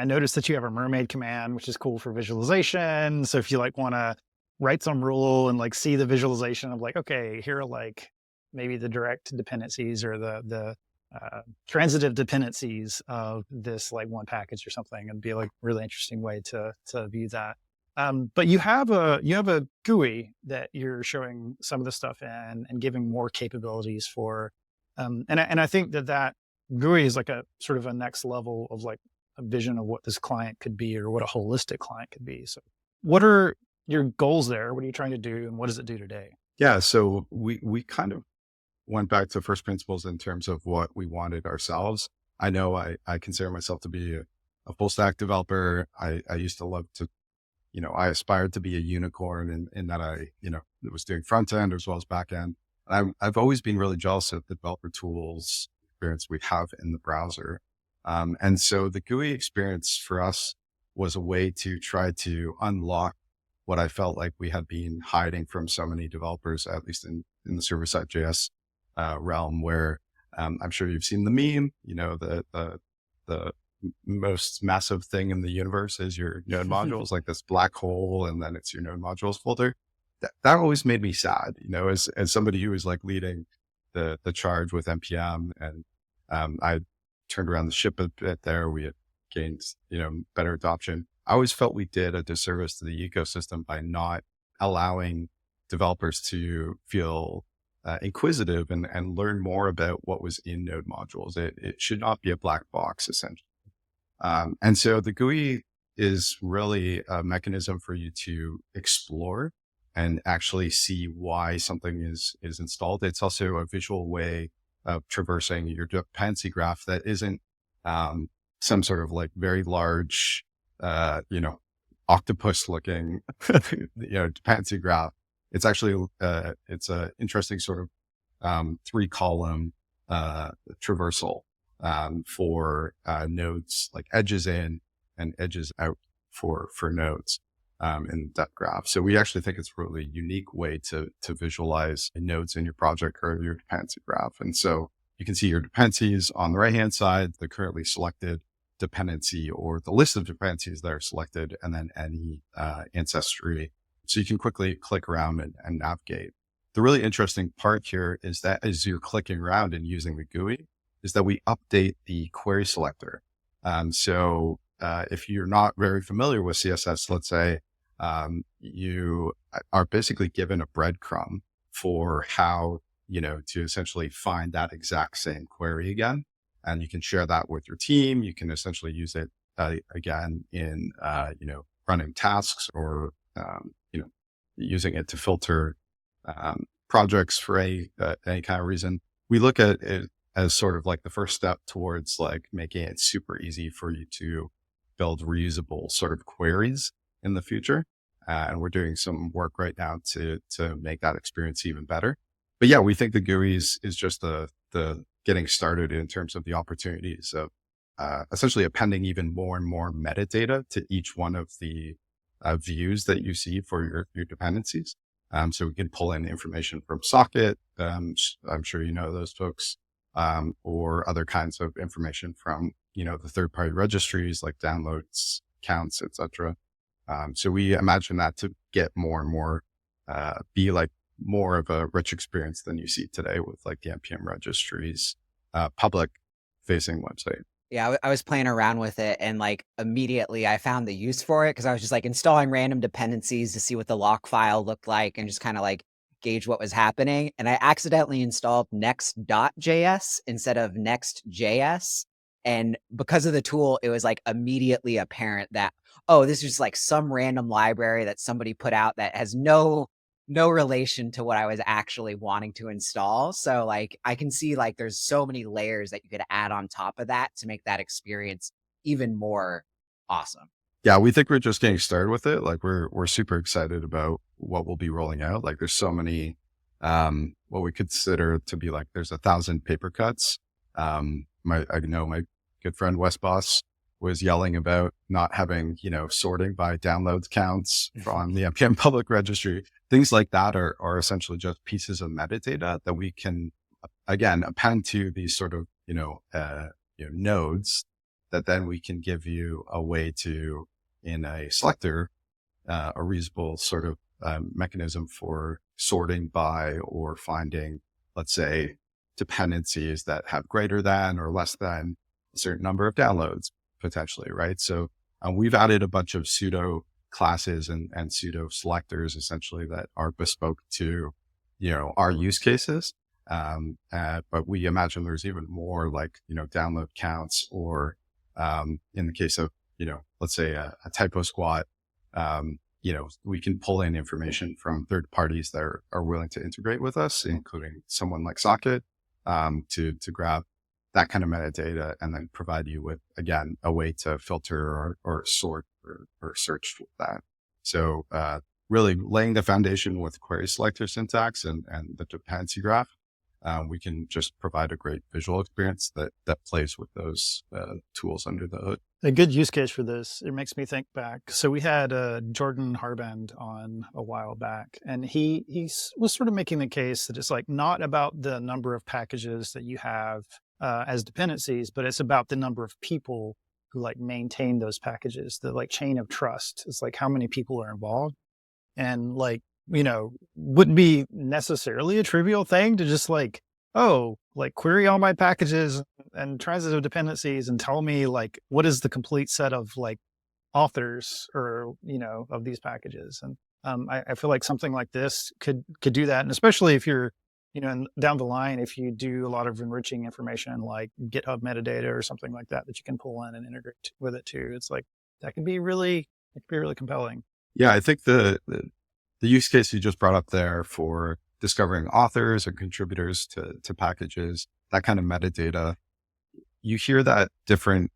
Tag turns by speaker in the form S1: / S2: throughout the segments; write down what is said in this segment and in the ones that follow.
S1: I noticed that you have a mermaid command, which is cool for visualization. So if you like want to write some rule and like see the visualization of like, okay, here are like maybe the direct dependencies or the transitive dependencies of this like one package or something, and be like really interesting way to view that. But you have a GUI that you're showing some of the stuff in and giving more capabilities for, and I think that GUI is like a sort of a next level of like a vision of what this client could be or what a holistic client could be. So, what are your goals there? What are you trying to do, and what does it do today?
S2: Yeah, so we kind of went back to first principles in terms of what we wanted ourselves. I know I consider myself to be a full stack developer. I used to love to, I aspired to be a unicorn in that was doing front end as well as back end. I've always been really jealous of the developer tools experience we have in the browser. And so the GUI experience for us was a way to try to unlock what I felt like we had been hiding from so many developers, at least in the server-side JS realm, where I'm sure you've seen the meme, the most massive thing in the universe is your node modules, like this black hole, and then it's your node modules folder. That always made me sad, as somebody who was like leading the charge with NPM, and I turned around the ship a bit there. We had gained, better adoption. I always felt we did a disservice to the ecosystem by not allowing developers to feel inquisitive and learn more about what was in node modules. It should not be a black box, essentially. And so the GUI is really a mechanism for you to explore and actually see why something is installed. It's also a visual way of traversing your dependency graph that isn't some sort of like very large, octopus looking, dependency graph. It's actually, it's a interesting sort of 3-column traversal for nodes, like edges in and edges out for nodes in the depth graph. So we actually think it's a really unique way to visualize nodes in your project or your dependency graph. And so you can see your dependencies on the right-hand side, the currently selected dependency or the list of dependencies that are selected, and then any ancestry. So you can quickly click around and navigate. The really interesting part here is that as you're clicking around and using the GUI, is that we update the query selector. So if you're not very familiar with CSS, let's say, you are basically given a breadcrumb for how, to essentially find that exact same query again. And you can share that with your team. You can essentially use it again in, running tasks or, using it to filter projects for any kind of reason. We look at it as sort of like the first step towards like making it super easy for you to build reusable sort of queries in the future. And we're doing some work right now to make that experience even better. But yeah, we think the GUI is just the getting started in terms of the opportunities of essentially appending even more and more metadata to each one of the views that you see for your dependencies. So we can pull in information from socket. I'm sure you know those folks, or other kinds of information from, the third-party registries like downloads, counts, etc. So we imagine that to get more and more, be like more of a rich experience than you see today with like the NPM registries, public facing website.
S3: Yeah, I was playing around with it, and like immediately I found the use for it because I was just like installing random dependencies to see what the lock file looked like and just kind of like gauge what was happening. And I accidentally installed next.js instead of next.js. And because of the tool, it was like immediately apparent that, oh, this is just like some random library that somebody put out that has no relation to what I was actually wanting to install. So like I can see like there's so many layers that you could add on top of that to make that experience even more awesome.
S2: Yeah, we think we're just getting started with it. Like we're super excited about what we'll be rolling out. Like there's so many what we consider to be like there's 1,000 paper cuts. I know my good friend Wes Boss was yelling about not having, sorting by downloads counts from the NPM public registry. Things like that are essentially just pieces of metadata that we can, again, append to these sort of, nodes that then we can give you a way to, in a selector, a reasonable sort of mechanism for sorting by or finding, let's say, dependencies that have greater than or less than a certain number of downloads potentially, right? So we've added a bunch of pseudo classes and pseudo selectors essentially that are bespoke to, our use cases. But we imagine there's even more like, download counts or, in the case of, let's say a typo squat, we can pull in information from third parties that are willing to integrate with us, including someone like Socket, to grab that kind of metadata and then provide you with, again, a way to filter or sort or search for that. So, really laying the foundation with query selector syntax and the dependency graph, we can just provide a great visual experience that plays with those tools under the hood.
S1: A good use case for this, it makes me think back. So we had Jordan Harband on a while back, and he was sort of making the case that it's like not about the number of packages that you have as dependencies, but it's about the number of people who like maintain those packages. The like chain of trust is like how many people are involved, and like, wouldn't be necessarily a trivial thing to just like, query all my packages and transitive dependencies and tell me like, what is the complete set of like authors or, of these packages. And I feel like something like this could do that. And especially if you're, down the line, if you do a lot of enriching information like GitHub metadata or something like that you can pull in and integrate with it too. It's like, that could be really compelling.
S2: Yeah, I think the use case you just brought up there for discovering authors or contributors to packages, that kind of metadata, you hear that different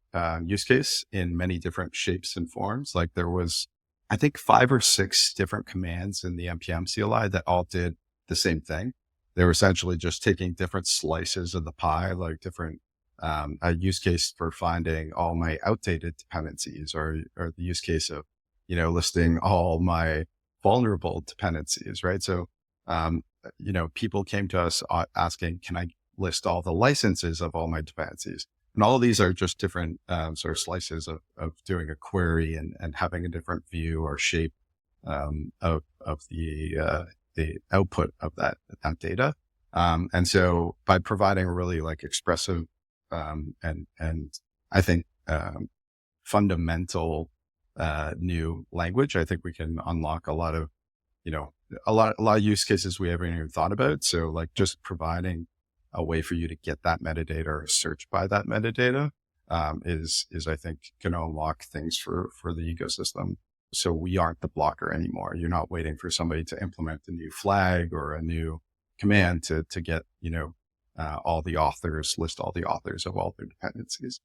S2: use case in many different shapes and forms. Like there was, I think, 5 or 6 different commands in the NPM CLI that all did the same thing. They were essentially just taking different slices of the pie, like different a use case for finding all my outdated dependencies or the use case of, listing all my vulnerable dependencies, right? So, people came to us asking, can I list all the licenses of all my dependencies? And all of these are just different sort of slices of doing a query and having a different view or shape of the output of that data. And so by providing a really like expressive and I think fundamental new language, I think we can unlock a lot of, a lot of use cases we haven't even thought about. So like just providing a way for you to get that metadata or search by that metadata is I think going to unlock things for the ecosystem. So we aren't the blocker anymore. You're not waiting for somebody to implement a new flag or a new command to get, all the authors, list all the authors of all their dependencies.